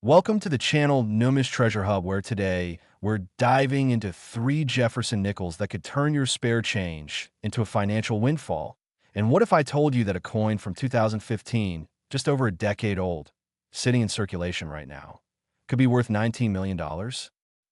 Welcome to the channel NUMIS Treasure Hub, where today we're diving into 3 Jefferson nickels that could turn your spare change into a financial windfall. And what if I told you that a coin from 2015, just over a decade old, sitting in circulation right now, could be worth $19 million?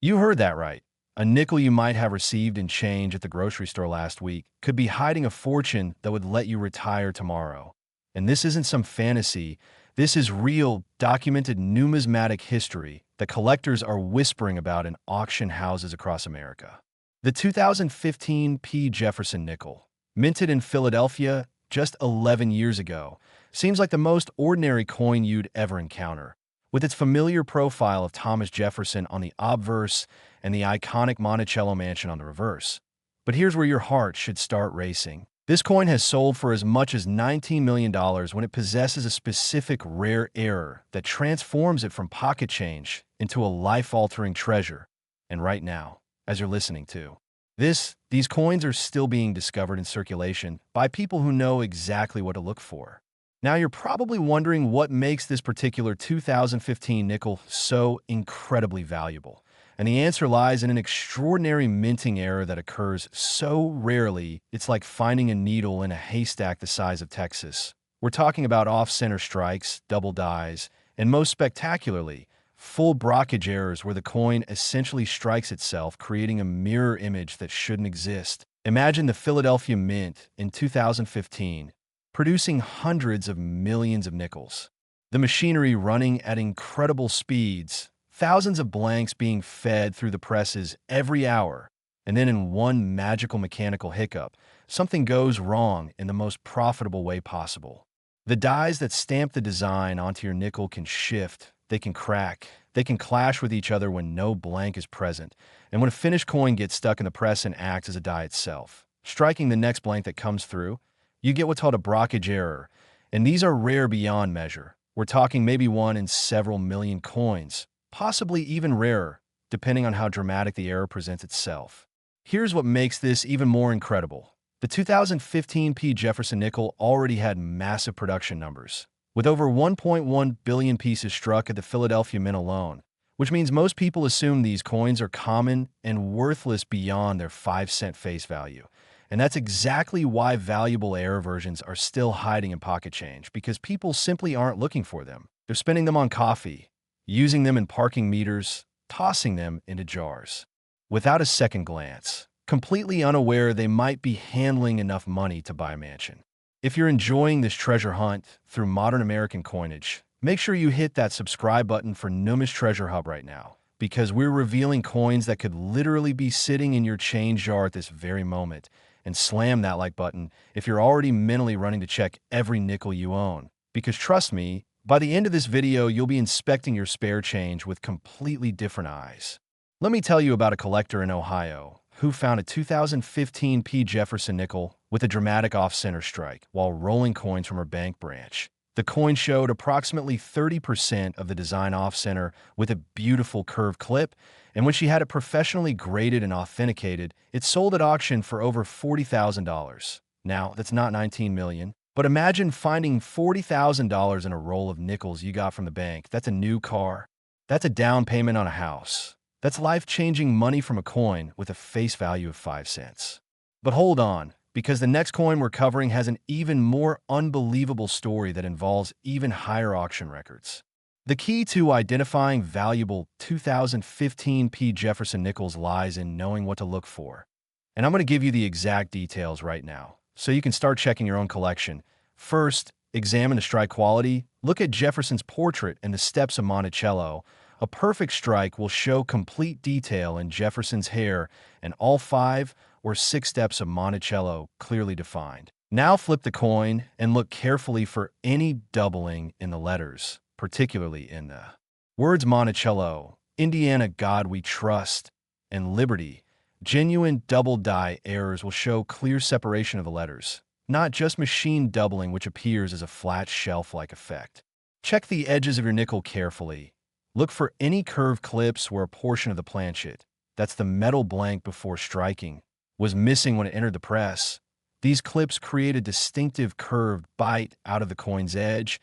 You heard that right. A nickel you might have received in change at the grocery store last week could be hiding a fortune that would let you retire tomorrow. And this isn't some fantasy. This is real, documented numismatic history that collectors are whispering about in auction houses across America. The 2015 P. Jefferson nickel, minted in Philadelphia just 11 years ago, seems like the most ordinary coin you'd ever encounter, with its familiar profile of Thomas Jefferson on the obverse and the iconic Monticello mansion on the reverse. But here's where your heart should start racing. This coin has sold for as much as $19 million when it possesses a specific rare error that transforms it from pocket change into a life-altering treasure. And right now, as you're listening to these coins are still being discovered in circulation by people who know exactly what to look for. Now, you're probably wondering what makes this particular 2015 nickel so incredibly valuable. And the answer lies in an extraordinary minting error that occurs so rarely, it's like finding a needle in a haystack the size of Texas. We're talking about off-center strikes, double dies, and most spectacularly, full brockage errors where the coin essentially strikes itself, creating a mirror image that shouldn't exist. Imagine the Philadelphia Mint in 2015, producing hundreds of millions of nickels. The machinery running at incredible speeds, thousands of blanks being fed through the presses every hour, and then in one magical mechanical hiccup, something goes wrong in the most profitable way possible. The dies that stamp the design onto your nickel can shift, they can crack, they can clash with each other when no blank is present, and when a finished coin gets stuck in the press and acts as a die itself, striking the next blank that comes through, you get what's called a brockage error, and these are rare beyond measure. We're talking maybe one in several million coins, possibly even rarer, depending on how dramatic the error presents itself. Here's what makes this even more incredible. The 2015 P. Jefferson nickel already had massive production numbers, with over 1.1 billion pieces struck at the Philadelphia Mint alone, which means most people assume these coins are common and worthless beyond their 5-cent face value. And that's exactly why valuable error versions are still hiding in pocket change, because people simply aren't looking for them. They're spending them on coffee, using them in parking meters, tossing them into jars. Without a second glance, completely unaware they might be handling enough money to buy a mansion. If you're enjoying this treasure hunt through modern American coinage, make sure you hit that subscribe button for NUMIS Treasure Hub right now, because we're revealing coins that could literally be sitting in your change jar at this very moment. And slam that like button if you're already mentally running to check every nickel you own. Because trust me, by the end of this video, you'll be inspecting your spare change with completely different eyes. Let me tell you about a collector in Ohio who found a 2015 P. Jefferson nickel with a dramatic off-center strike while rolling coins from her bank branch. The coin showed approximately 30% of the design off-center with a beautiful curved clip, and when she had it professionally graded and authenticated, it sold at auction for over $40,000. Now, that's not $19 million. But imagine finding $40,000 in a roll of nickels you got from the bank. That's a new car. That's a down payment on a house. That's life-changing money from a coin with a face value of 5 cents. But hold on, because the next coin we're covering has an even more unbelievable story that involves even higher auction records. The key to identifying valuable 2015 P. Jefferson nickels lies in knowing what to look for. And I'm going to give you the exact details right now, so you can start checking your own collection. First, examine the strike quality. Look at Jefferson's portrait and the steps of Monticello. A perfect strike will show complete detail in Jefferson's hair and all 5 or 6 steps of Monticello clearly defined. Now flip the coin and look carefully for any doubling in the letters, particularly in the words Monticello, Indiana God We Trust, and Liberty. Genuine double die errors will show clear separation of the letters, not just machine doubling, which appears as a flat shelf-like effect. Check the edges of your nickel carefully. Look for any curved clips where a portion of the planchet, that's the metal blank before striking, was missing when it entered the press. These clips create a distinctive curved bite out of the coin's edge,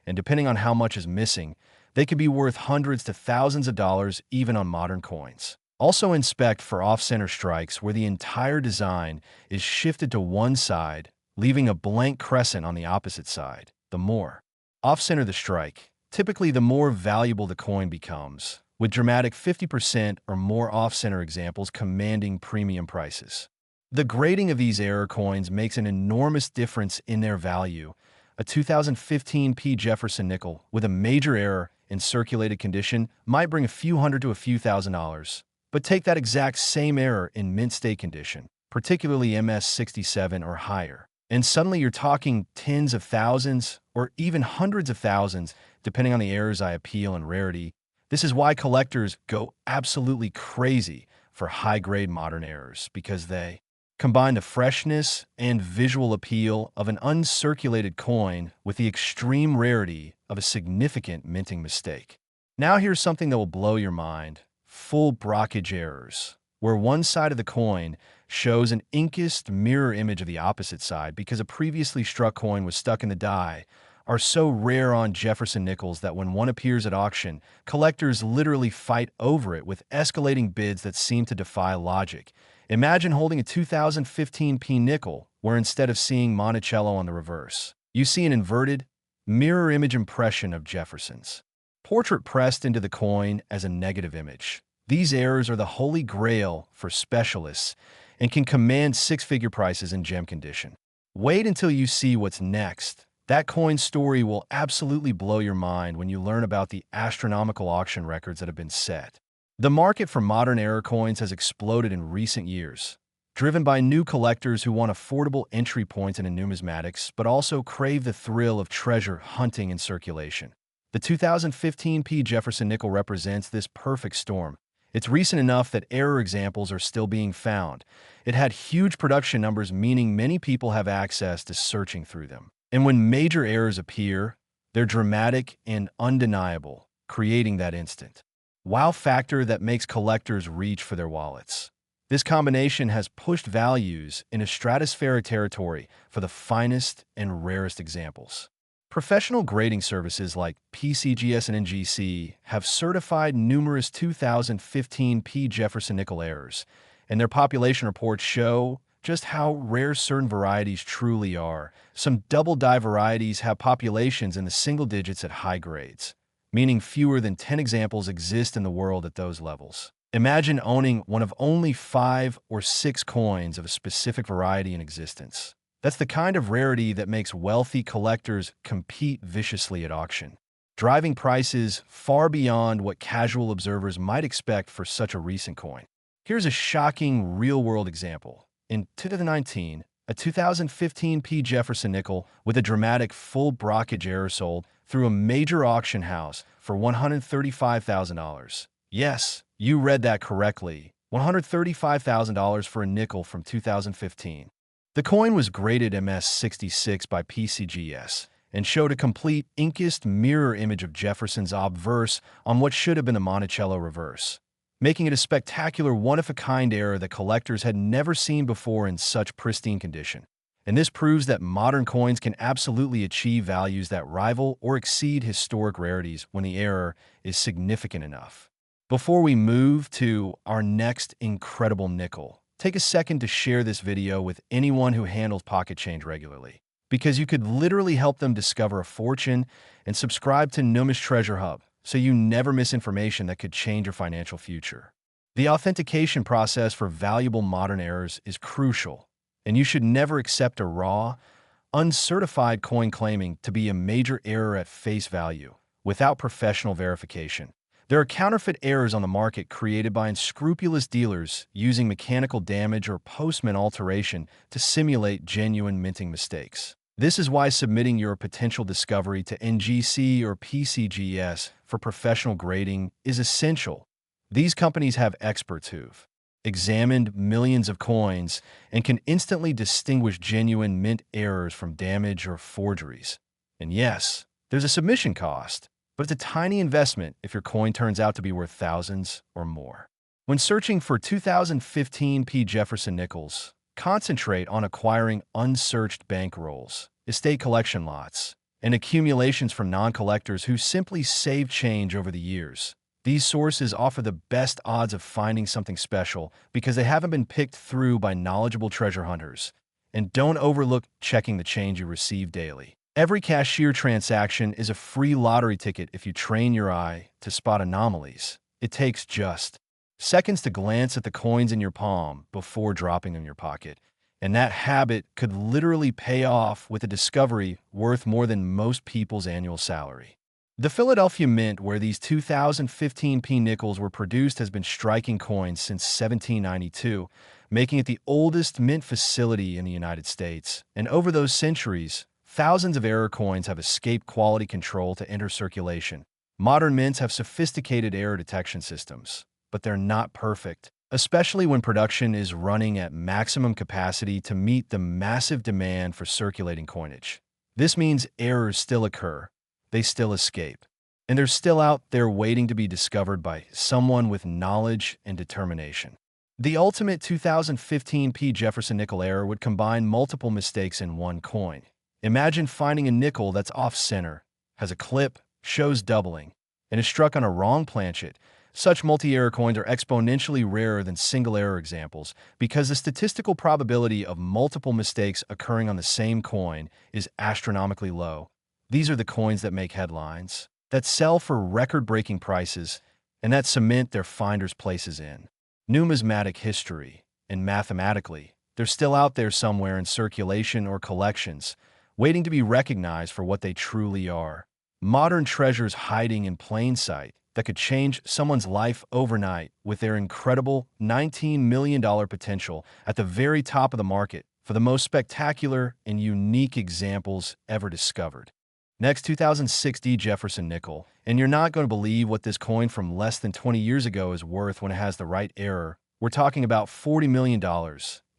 and depending on how much is missing, They could be worth hundreds to thousands of dollars even on modern coins. Also inspect for off-center strikes where the entire design is shifted to one side, leaving a blank crescent on the opposite side. The more off-center the strike, typically the more valuable the coin becomes, with dramatic 50% or more off-center examples commanding premium prices. The grading of these error coins makes an enormous difference in their value. A 2015 P. Jefferson nickel with a major error in circulated condition might bring a few hundred to a few $1,000s. But take that exact same error in mint state condition, particularly MS-67 or higher, and suddenly you're talking tens of thousands or even hundreds of thousands, depending on the errors I appeal and rarity. This is why collectors go absolutely crazy for high-grade modern errors, because they combine the freshness and visual appeal of an uncirculated coin with the extreme rarity of a significant minting mistake. Now here's something that will blow your mind. Full blockage errors, where one side of the coin shows an inkest mirror image of the opposite side because a previously struck coin was stuck in the die, are so rare on Jefferson nickels that when one appears at auction, collectors literally fight over it with escalating bids that seem to defy logic. Imagine holding a 2015 P nickel, where instead of seeing Monticello on the reverse, you see an inverted, mirror image impression of Jefferson's portrait pressed into the coin as a negative image. These errors are the holy grail for specialists and can command six-figure prices in gem condition. Wait until you see what's next. That coin story will absolutely blow your mind when you learn about the astronomical auction records that have been set. The market for modern error coins has exploded in recent years, driven by new collectors who want affordable entry points into numismatics but also crave the thrill of treasure hunting in circulation. The 2015 P. Jefferson nickel represents this perfect storm. It's recent enough that error examples are still being found. It had huge production numbers, meaning many people have access to searching through them. And when major errors appear, they're dramatic and undeniable, creating that instant wow factor that makes collectors reach for their wallets. This combination has pushed values into stratospheric territory for the finest and rarest examples. Professional grading services like PCGS and NGC have certified numerous 2015 P. Jefferson nickel errors, and their population reports show just how rare certain varieties truly are. Some double-die varieties have populations in the single digits at high grades, meaning fewer than 10 examples exist in the world at those levels. Imagine owning one of only 5 or 6 coins of a specific variety in existence. That's the kind of rarity that makes wealthy collectors compete viciously at auction, driving prices far beyond what casual observers might expect for such a recent coin. Here's a shocking real-world example. In 2019, a 2015 P. Jefferson nickel with a dramatic full blockage error sold through a major auction house for $135,000. Yes, you read that correctly. $135,000 for a nickel from 2015. The coin was graded MS-66 by PCGS and showed a complete inkest mirror image of Jefferson's obverse on what should have been the Monticello reverse, making it a spectacular one-of-a-kind error that collectors had never seen before in such pristine condition. And this proves that modern coins can absolutely achieve values that rival or exceed historic rarities when the error is significant enough. Before we move to our next incredible nickel, take a second to share this video with anyone who handles pocket change regularly, because you could literally help them discover a fortune, and subscribe to NUMIS TREASURE HUB so you never miss information that could change your financial future. The authentication process for valuable modern errors is crucial, and you should never accept a raw, uncertified coin claiming to be a major error at face value without professional verification. There are counterfeit errors on the market created by unscrupulous dealers using mechanical damage or postmint alteration to simulate genuine minting mistakes. This is why submitting your potential discovery to NGC or PCGS for professional grading is essential. These companies have experts who've examined millions of coins and can instantly distinguish genuine mint errors from damage or forgeries. And yes, there's a submission cost, but it's a tiny investment if your coin turns out to be worth thousands or more. When searching for 2015 P. Jefferson nickels, concentrate on acquiring unsearched bankrolls, estate collection lots, and accumulations from non-collectors who simply save change over the years. These sources offer the best odds of finding something special because they haven't been picked through by knowledgeable treasure hunters. And don't overlook checking the change you receive daily. Every cashier transaction is a free lottery ticket if you train your eye to spot anomalies. It takes just seconds to glance at the coins in your palm before dropping them in your pocket. And that habit could literally pay off with a discovery worth more than most people's annual salary. The Philadelphia Mint, where these 2015p nickels were produced, has been striking coins since 1792, making it the oldest mint facility in the United States. And over those centuries, thousands of error coins have escaped quality control to enter circulation. Modern mints have sophisticated error detection systems, but they're not perfect, especially when production is running at maximum capacity to meet the massive demand for circulating coinage. This means errors still occur. They still escape. And they're still out there waiting to be discovered by someone with knowledge and determination. The ultimate 2015p Jefferson nickel error would combine multiple mistakes in one coin. Imagine finding a nickel that's off-center, has a clip, shows doubling, and is struck on a wrong planchet. Such multi-error coins are exponentially rarer than single-error examples because the statistical probability of multiple mistakes occurring on the same coin is astronomically low. These are the coins that make headlines, that sell for record-breaking prices, and that cement their finders' places in numismatic history. And mathematically, they're still out there somewhere in circulation or collections, waiting to be recognized for what they truly are. Modern treasures hiding in plain sight that could change someone's life overnight with their incredible $19 million potential at the very top of the market for the most spectacular and unique examples ever discovered. Next, 2006 Jefferson nickel, and you're not going to believe what this coin from less than 20 years ago is worth when it has the right error. We're talking about $40 million.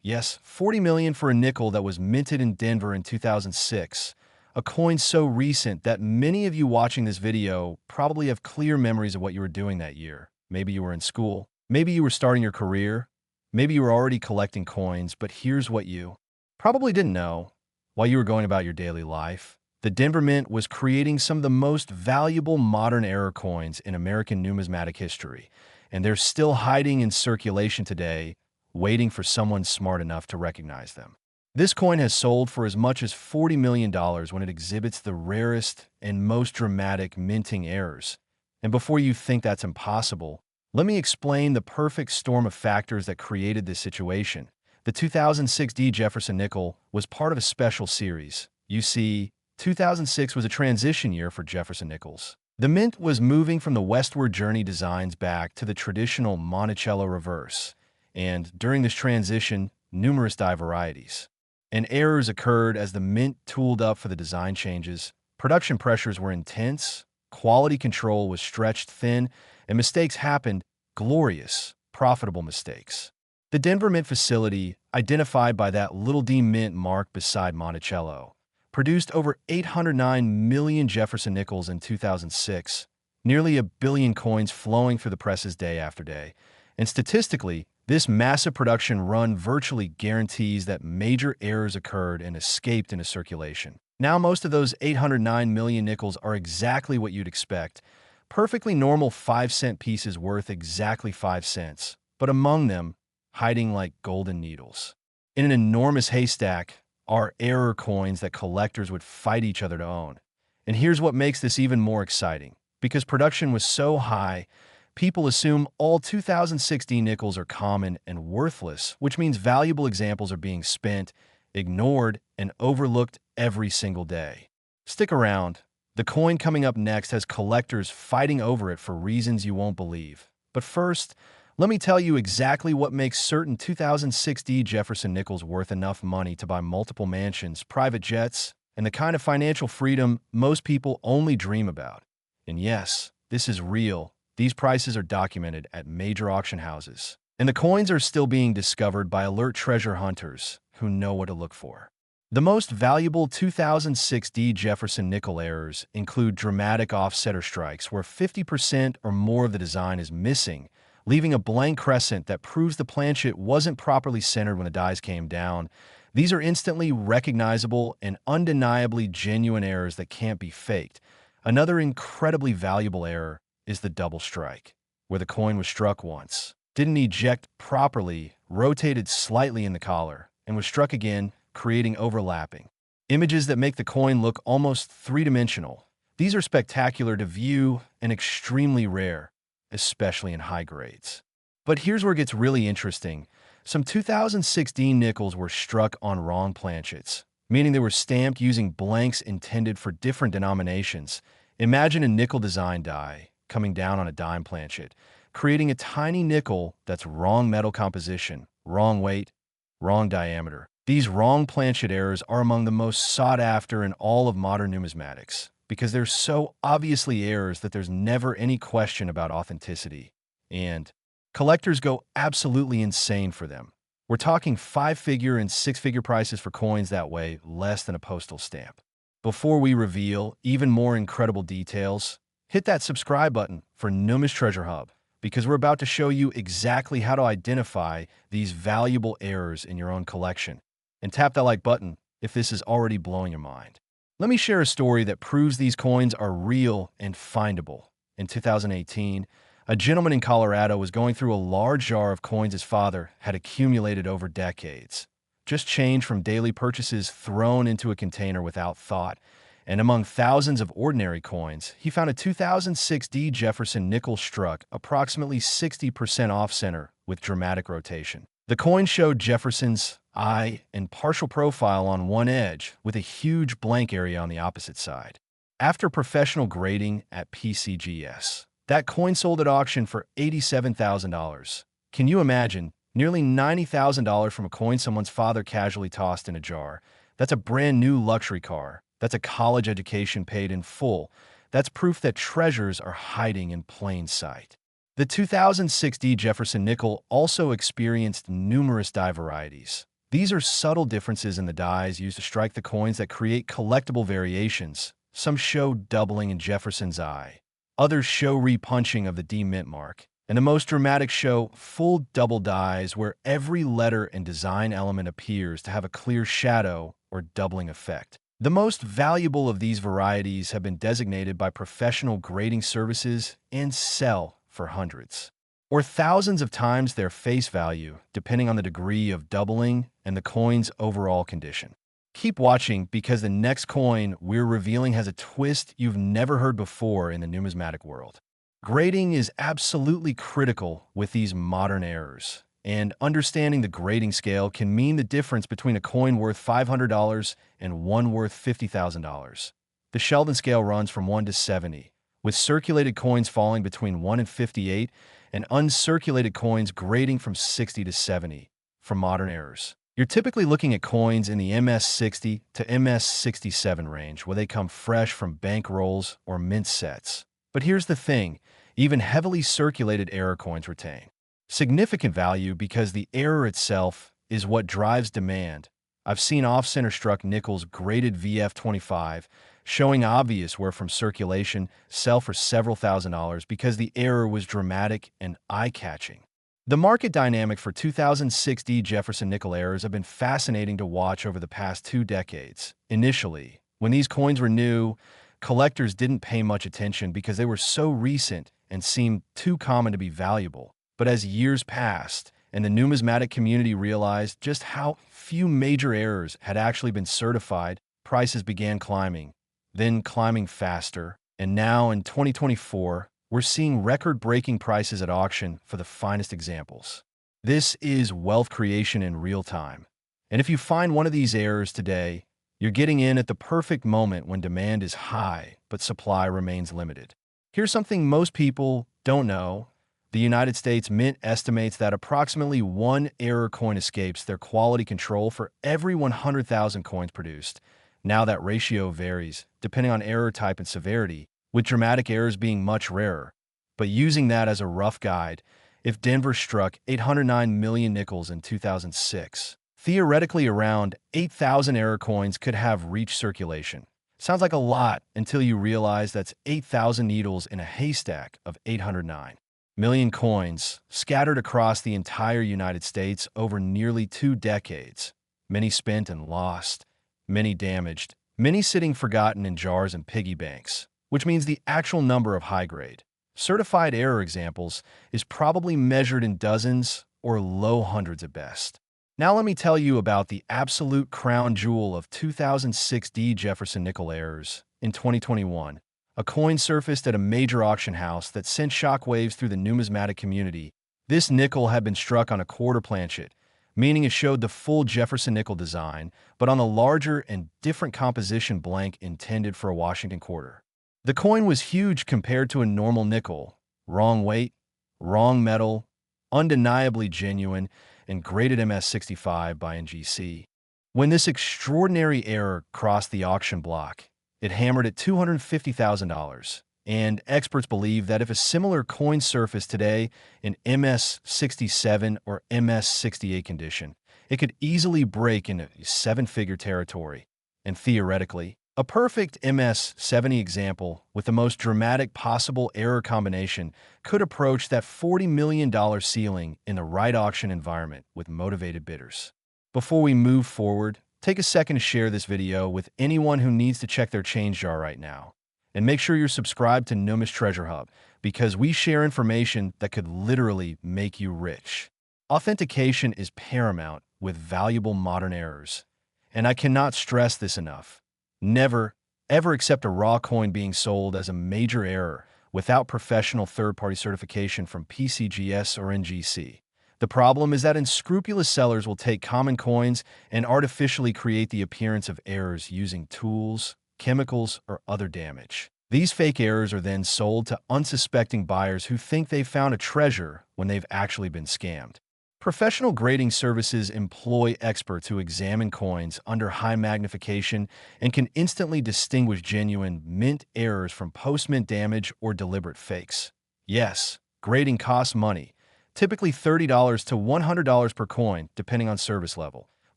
Yes, $40 million for a nickel that was minted in Denver in 2006. A coin so recent that many of you watching this video probably have clear memories of what you were doing that year. Maybe you were in school. Maybe you were starting your career. Maybe you were already collecting coins, but here's what you probably didn't know while you were going about your daily life. The Denver Mint was creating some of the most valuable modern error coins in American numismatic history, and they're still hiding in circulation today, waiting for someone smart enough to recognize them. This coin has sold for as much as $40 million when it exhibits the rarest and most dramatic minting errors. And before you think that's impossible, let me explain the perfect storm of factors that created this situation. The 2006 Jefferson nickel was part of a special series. You see, 2006 was a transition year for Jefferson nickels. The mint was moving from the westward journey designs back to the traditional Monticello reverse, and during this transition, numerous varieties and errors occurred as the mint tooled up for the design changes. Production pressures were intense, quality control was stretched thin, and mistakes happened, glorious, profitable mistakes. The Denver Mint facility, identified by that little D mint mark beside Monticello, produced over 809 million Jefferson nickels in 2006, nearly a billion coins flowing through the presses day after day. And statistically, this massive production run virtually guarantees that major errors occurred and escaped into circulation. Now, most of those 809 million nickels are exactly what you'd expect. Perfectly normal 5-cent pieces worth exactly 5 cents, but among them, hiding like golden needles. In an enormous haystack are error coins that collectors would fight each other to own. And here's what makes this even more exciting. Because production was so high, people assume all 2006 nickels are common and worthless, which means valuable examples are being spent, ignored, and overlooked every single day. Stick around. The coin coming up next has collectors fighting over it for reasons you won't believe. But first, let me tell you exactly what makes certain 2006 Jefferson nickels worth enough money to buy multiple mansions, private jets, and the kind of financial freedom most people only dream about. And yes, this is real. These prices are documented at major auction houses. And the coins are still being discovered by alert treasure hunters who know what to look for. The most valuable 2006 Jefferson nickel errors include dramatic offsetter strikes where 50% or more of the design is missing, leaving a blank crescent that proves the planchet wasn't properly centered when the dies came down. These are instantly recognizable and undeniably genuine errors that can't be faked. Another incredibly valuable error is the double strike, where the coin was struck once, didn't eject properly, rotated slightly in the collar, and was struck again, creating overlapping images that make the coin look almost three-dimensional. These are spectacular to view and extremely rare, especially in high grades. But here's where it gets really interesting. Some 2016 nickels were struck on wrong planchets, meaning they were stamped using blanks intended for different denominations. Imagine a nickel design die coming down on a dime planchet, creating a tiny nickel that's wrong metal composition, wrong weight, wrong diameter. These wrong planchet errors are among the most sought after in all of modern numismatics because they're so obviously errors that there's never any question about authenticity. And collectors go absolutely insane for them. We're talking 5-figure and 6-figure prices for coins that weigh less than a postal stamp. Before we reveal even more incredible details, hit that subscribe button for NUMIS Treasure Hub, because we're about to show you exactly how to identify these valuable errors in your own collection. And tap that like button if this is already blowing your mind. Let me share a story that proves these coins are real and findable. In 2018, a gentleman in Colorado was going through a large jar of coins his father had accumulated over decades. Just change from daily purchases thrown into a container without thought. And among thousands of ordinary coins, he found a 2006 Jefferson nickel struck approximately 60% off-center with dramatic rotation. The coin showed Jefferson's eye and partial profile on one edge, with a huge blank area on the opposite side. After professional grading at PCGS, that coin sold at auction for $87,000. Can you imagine? Nearly $90,000 from a coin someone's father casually tossed in a jar. That's a brand new luxury car. That's a college education paid in full. That's proof that treasures are hiding in plain sight. The 2006 Jefferson nickel also experienced numerous die varieties. These are subtle differences in the dies used to strike the coins that create collectible variations. Some show doubling in Jefferson's eye. Others show repunching of the D mint mark. And the most dramatic show full double dies where every letter and design element appears to have a clear shadow or doubling effect. The most valuable of these varieties have been designated by professional grading services and sell for hundreds or thousands of times their face value, depending on the degree of doubling and the coin's overall condition. Keep watching because the next coin we're revealing has a twist you've never heard before in the numismatic world. Grading is absolutely critical with these modern errors, and understanding the grading scale can mean the difference between a coin worth $500 and one worth $50,000. The Sheldon scale runs from 1 to 70, with circulated coins falling between 1 and 58, and uncirculated coins grading from 60 to 70 for modern errors. You're typically looking at coins in the MS60 to MS67 range, where they come fresh from bank rolls or mint sets. But here's the thing, even heavily circulated error coins retain significant value because the error itself is what drives demand. I've seen off-center struck nickels graded VF25, showing obvious wear from circulation, sell for several $1,000s because the error was dramatic and eye-catching. The market dynamic for 2006 Jefferson nickel errors have been fascinating to watch over the past 2 decades. Initially, when these coins were new, collectors didn't pay much attention because they were so recent and seemed too common to be valuable. But as years passed, and the numismatic community realized just how few major errors had actually been certified, prices began climbing, then climbing faster, and now in 2024, we're seeing record-breaking prices at auction for the finest examples. This is wealth creation in real time. And if you find one of these errors today, you're getting in at the perfect moment when demand is high, but supply remains limited. Here's something most people don't know. The United States Mint estimates that approximately 1 error coin escapes their quality control for every 100,000 coins produced. Now that ratio varies, depending on error type and severity, with dramatic errors being much rarer. But using that as a rough guide, if Denver struck 809 million nickels in 2006, theoretically around 8,000 error coins could have reached circulation. Sounds like a lot until you realize that's 8,000 needles in a haystack of 809 million coins scattered across the entire United States over nearly 2 decades. many spent and lost, many damaged, many sitting forgotten in jars and piggy banks, which means the actual number of high-grade, certified error examples is probably measured in dozens or low hundreds at best. Now let me tell you about the absolute crown jewel of 2006 Jefferson nickel errors in 2021. A coin surfaced at a major auction house that sent shockwaves through the numismatic community. This nickel had been struck on a quarter planchet, meaning it showed the full Jefferson nickel design, but on the larger and different composition blank intended for a Washington quarter. The coin was huge compared to a normal nickel. Wrong weight, wrong metal, undeniably genuine, and graded MS65 by NGC. When this extraordinary error crossed the auction block, it hammered at $250,000, and experts believe that if a similar coin surfaced today in MS67 or MS68 condition, it could easily break into seven-figure territory. And theoretically, a perfect MS70 example with the most dramatic possible error combination could approach that $40 million ceiling in the right auction environment with motivated bidders. Before we move forward, take a second to share this video with anyone who needs to check their change jar right now. And make sure you're subscribed to NUMIS Treasure Hub, because we share information that could literally make you rich. Authentication is paramount with valuable modern errors, and I cannot stress this enough. Never, ever accept a raw coin being sold as a major error without professional third-party certification from PCGS or NGC. The problem is that unscrupulous sellers will take common coins and artificially create the appearance of errors using tools, chemicals, or other damage. These fake errors are then sold to unsuspecting buyers who think they've found a treasure when they've actually been scammed. Professional grading services employ experts who examine coins under high magnification and can instantly distinguish genuine mint errors from post-mint damage or deliberate fakes. Yes, grading costs money, typically $30 to $100 per coin, depending on service level.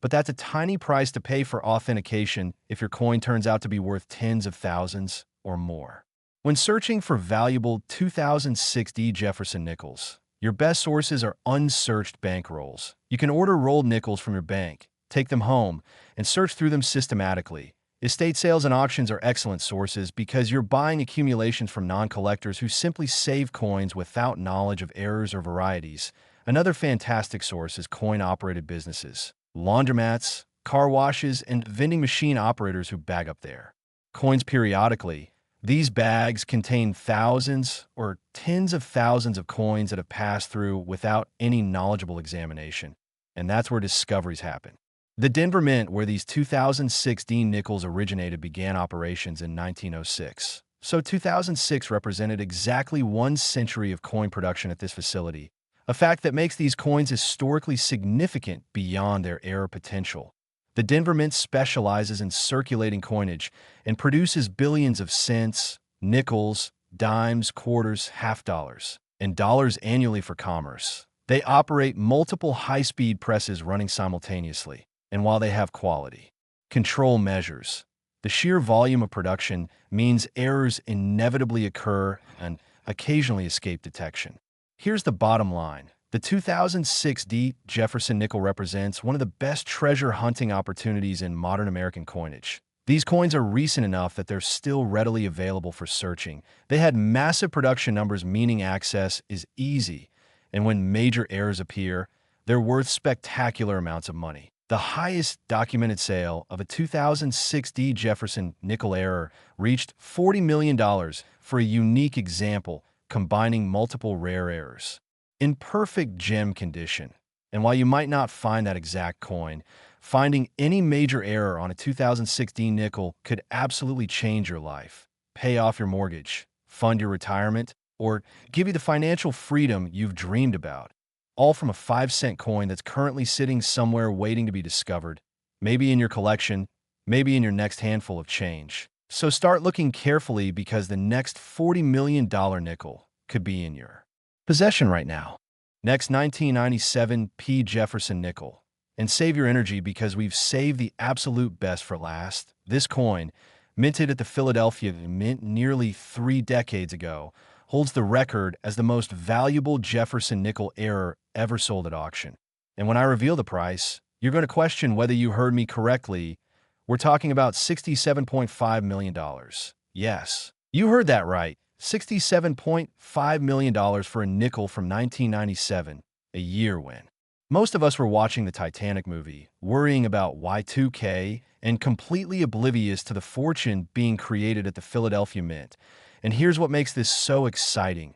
But that's a tiny price to pay for authentication if your coin turns out to be worth tens of thousands or more. When searching for valuable 2006 Jefferson nickels, your best sources are unsearched bankrolls. You can order rolled nickels from your bank, take them home, and search through them systematically. Estate sales and auctions are excellent sources because you're buying accumulations from non-collectors who simply save coins without knowledge of errors or varieties. Another fantastic source is coin-operated businesses, laundromats, car washes, and vending machine operators who bag up their coins periodically. These bags contain thousands or tens of thousands of coins that have passed through without any knowledgeable examination. And that's where discoveries happen. The Denver Mint, where these 2006 nickels originated, began operations in 1906. So 2006 represented exactly 1 century of coin production at this facility, a fact that makes these coins historically significant beyond their error potential. The Denver Mint specializes in circulating coinage and produces billions of cents, nickels, dimes, quarters, half dollars, and dollars annually for commerce. They operate multiple high-speed presses running simultaneously, and while they have quality control measures, the sheer volume of production means errors inevitably occur and occasionally escape detection. Here's the bottom line. The 2006 Jefferson nickel represents one of the best treasure hunting opportunities in modern American coinage. These coins are recent enough that they're still readily available for searching. They had massive production numbers, meaning access is easy. And when major errors appear, they're worth spectacular amounts of money. The highest documented sale of a 2006 Jefferson nickel error reached $40 million for a unique example combining multiple rare errors in perfect gem condition. And while you might not find that exact coin, finding any major error on a 2016 nickel could absolutely change your life, pay off your mortgage, fund your retirement, or give you the financial freedom you've dreamed about. All from a 5-cent coin that's currently sitting somewhere waiting to be discovered, maybe in your collection, maybe in your next handful of change. So start looking carefully, because the next $40 million nickel could be in your possession right now. Next, 1997 Jefferson nickel. And save your energy, because we've saved the absolute best for last. This coin, minted at the Philadelphia Mint nearly 3 decades ago, holds the record as the most valuable Jefferson nickel error ever sold at auction. And when I reveal the price, You're going to question whether you heard me correctly. We're talking about $67.5 million. Yes, you heard that right. $67.5 million for a nickel from 1997, a year when most of us were watching the Titanic movie, worrying about Y2K, and completely oblivious to the fortune being created at the Philadelphia Mint. And here's what makes this so exciting.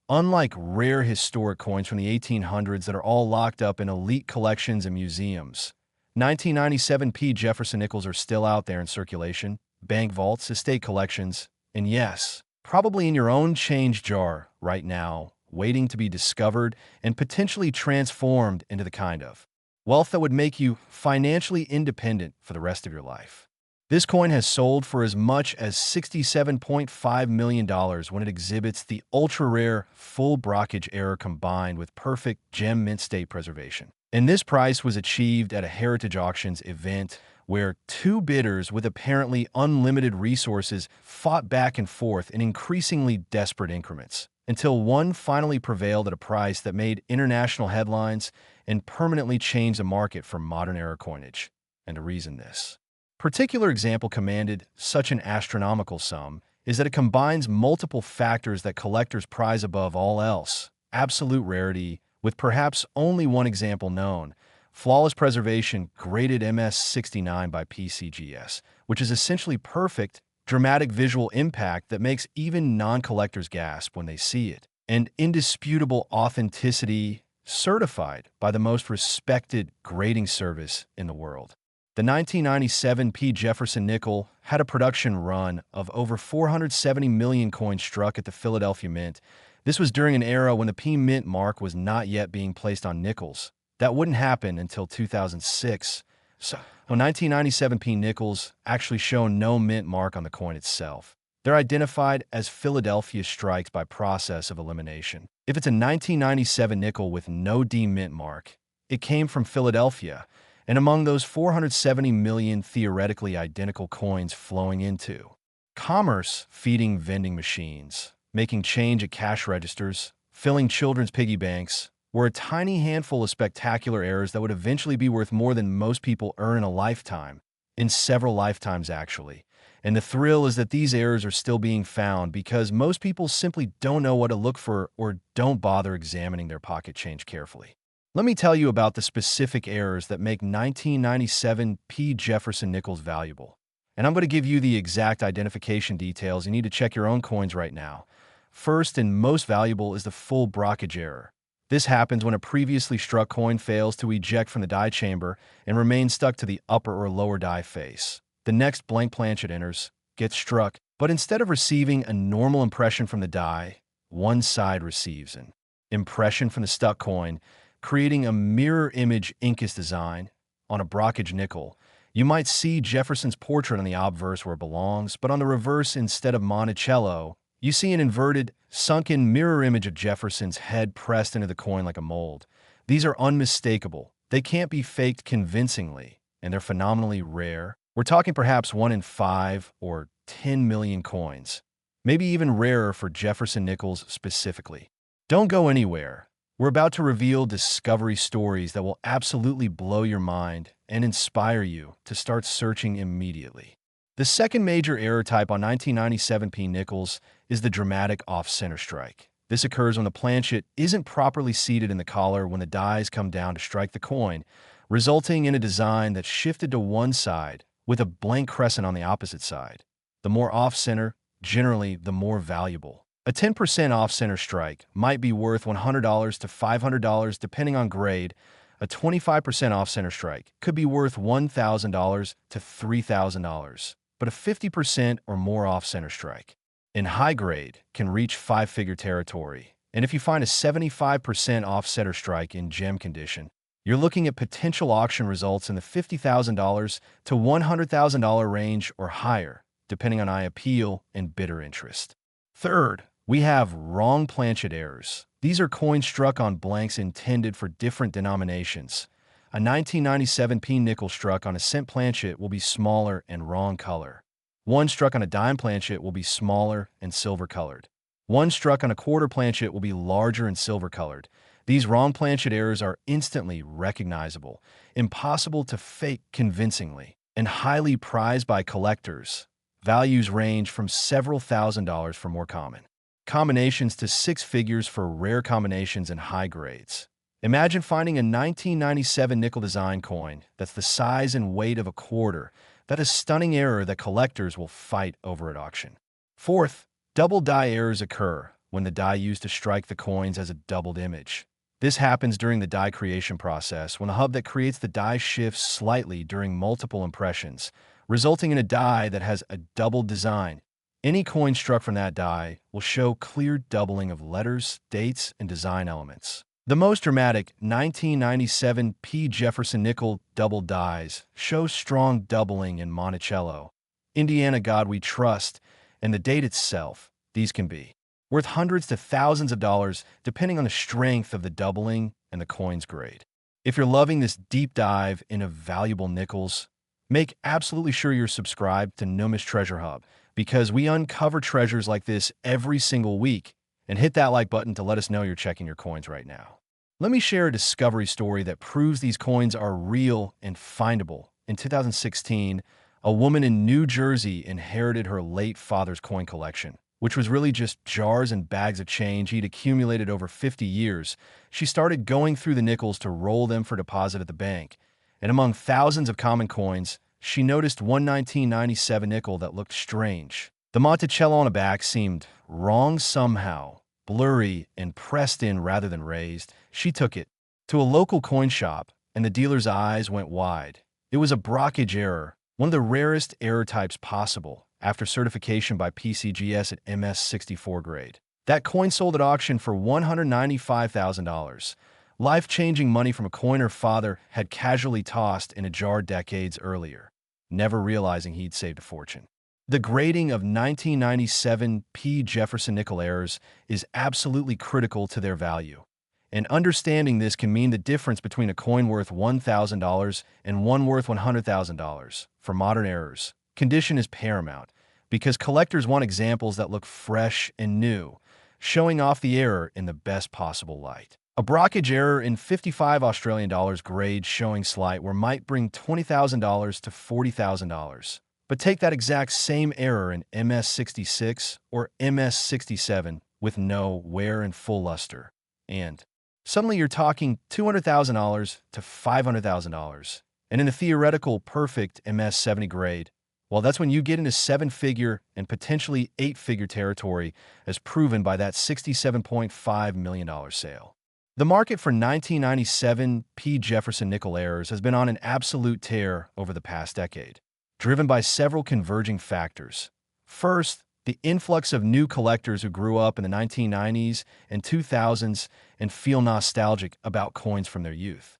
Unlike rare historic coins from the 1800s that are all locked up in elite collections and museums, 1997 P. Jefferson nickels are still out there in circulation, bank vaults, estate collections, and yes, probably in your own change jar right now, waiting to be discovered and potentially transformed into the kind of wealth that would make you financially independent for the rest of your life. This coin has sold for as much as $67.5 million when it exhibits the ultra-rare full brockage error combined with perfect gem mint state preservation. And this price was achieved at a Heritage Auctions event where two bidders with apparently unlimited resources fought back and forth in increasingly desperate increments, until one finally prevailed at a price that made international headlines and permanently changed the market for modern-era coinage. And the reason this particular example commanded such an astronomical sum is that it combines multiple factors that collectors prize above all else: absolute rarity, with perhaps only one example known, flawless preservation graded MS69 by PCGS, which is essentially perfect, dramatic visual impact that makes even non-collectors gasp when they see it, and indisputable authenticity certified by the most respected grading service in the world. The 1997 P. Jefferson nickel had a production run of over 470 million coins struck at the Philadelphia Mint. This was during an era when the P Mint mark was not yet being placed on nickels. That wouldn't happen until 2006. So, 1997 P nickels actually show no mint mark on the coin itself. They're identified as Philadelphia strikes by process of elimination. If it's a 1997 nickel with no D mint mark, it came from Philadelphia, and among those 470 million theoretically identical coins flowing into commerce, feeding vending machines, making change at cash registers, filling children's piggy banks, were a tiny handful of spectacular errors that would eventually be worth more than most people earn in a lifetime, in several lifetimes actually. And the thrill is that these errors are still being found because most people simply don't know what to look for or don't bother examining their pocket change carefully. Let me tell you about the specific errors that make 1997 P. Jefferson nickels valuable. And I'm going to give you the exact identification details. You need to check your own coins right now. First and most valuable is the full brockage error. This happens when a previously struck coin fails to eject from the die chamber and remains stuck to the upper or lower die face. The next blank planchet enters, gets struck, but instead of receiving a normal impression from the die, one side receives an impression from the stuck coin, creating a mirror image Incas design on a brockage nickel. You might see Jefferson's portrait on the obverse where it belongs, but on the reverse, instead of Monticello, you see an inverted, sunken mirror image of Jefferson's head pressed into the coin like a mold. These are unmistakable. They can't be faked convincingly, and they're phenomenally rare. We're talking perhaps 1 in 5 or 10 million coins, maybe even rarer for Jefferson nickels specifically. Don't go anywhere. We're about to reveal discovery stories that will absolutely blow your mind and inspire you to start searching immediately. The second major error type on 1997 P nickels is the dramatic off-center strike. This occurs when the planchet isn't properly seated in the collar when the dies come down to strike the coin, resulting in a design that's shifted to one side with a blank crescent on the opposite side. The more off-center, generally the more valuable. A 10% off-center strike might be worth $100 to $500 depending on grade. A 25% off-center strike could be worth $1,000 to $3,000, but a 50% or more off-center strike in high grade can reach five-figure territory. And if you find a 75% off-center strike in gem condition, you're looking at potential auction results in the $50,000 to $100,000 range or higher, depending on eye appeal and bidder interest. Third, we have wrong planchet errors. These are coins struck on blanks intended for different denominations. A 1997 P nickel struck on a cent planchet will be smaller and wrong color. One struck on a dime planchet will be smaller and silver colored. One struck on a quarter planchet will be larger and silver colored. These wrong planchet errors are instantly recognizable, impossible to fake convincingly, and highly prized by collectors. Values range from several $1,000s for more common combinations to six figures for rare combinations and high grades. Imagine finding a 1997 nickel design coin that's the size and weight of a quarter. That is a stunning error that collectors will fight over at auction. Fourth, double die errors occur when the die used to strike the coins has a doubled image. This happens during the die creation process when the hub that creates the die shifts slightly during multiple impressions, resulting in a die that has a doubled design. Any coin struck from that die will show clear doubling of letters, dates, and design elements. The most dramatic 1997 P. Jefferson nickel double dies show strong doubling in Monticello, Indiana God we trust, and the date itself. These can be worth hundreds to thousands of dollars depending on the strength of the doubling and the coin's grade. If you're loving this deep dive into valuable nickels, make absolutely sure you're subscribed to NUMIS Treasure Hub because we uncover treasures like this every single week. And hit that like button to let us know you're checking your coins right now. Let me share a discovery story that proves these coins are real and findable. In 2016, a woman in New Jersey inherited her late father's coin collection, which was really just jars and bags of change he'd accumulated over 50 years. She started going through the nickels to roll them for deposit at the bank. And among thousands of common coins, she noticed one 1997 nickel that looked strange. The Monticello on the back seemed wrong somehow, blurry and pressed in rather than raised. She took it to a local coin shop, and the dealer's eyes went wide. It was a blockage error, one of the rarest error types possible, after certification by PCGS at MS64 grade. That coin sold at auction for $195,000. Life-changing money from a coin her father had casually tossed in a jar decades earlier, never realizing he'd saved a fortune. The grading of 1997 P. Jefferson nickel errors is absolutely critical to their value. And understanding this can mean the difference between a coin worth $1,000 and one worth $100,000. For modern errors, condition is paramount because collectors want examples that look fresh and new, showing off the error in the best possible light. A blockage error in 55 Australian dollars grade showing slight where might bring $20,000 to $40,000. But take that exact same error in MS66 or MS67 with no wear and full luster, and suddenly you're talking $200,000 to $500,000. And in the theoretical perfect MS70 grade, well, that's when you get into seven-figure and potentially eight-figure territory as proven by that $67.5 million sale. The market for 1997 P. Jefferson nickel errors has been on an absolute tear over the past decade, driven by several converging factors. First, the influx of new collectors who grew up in the 1990s and 2000s and feel nostalgic about coins from their youth.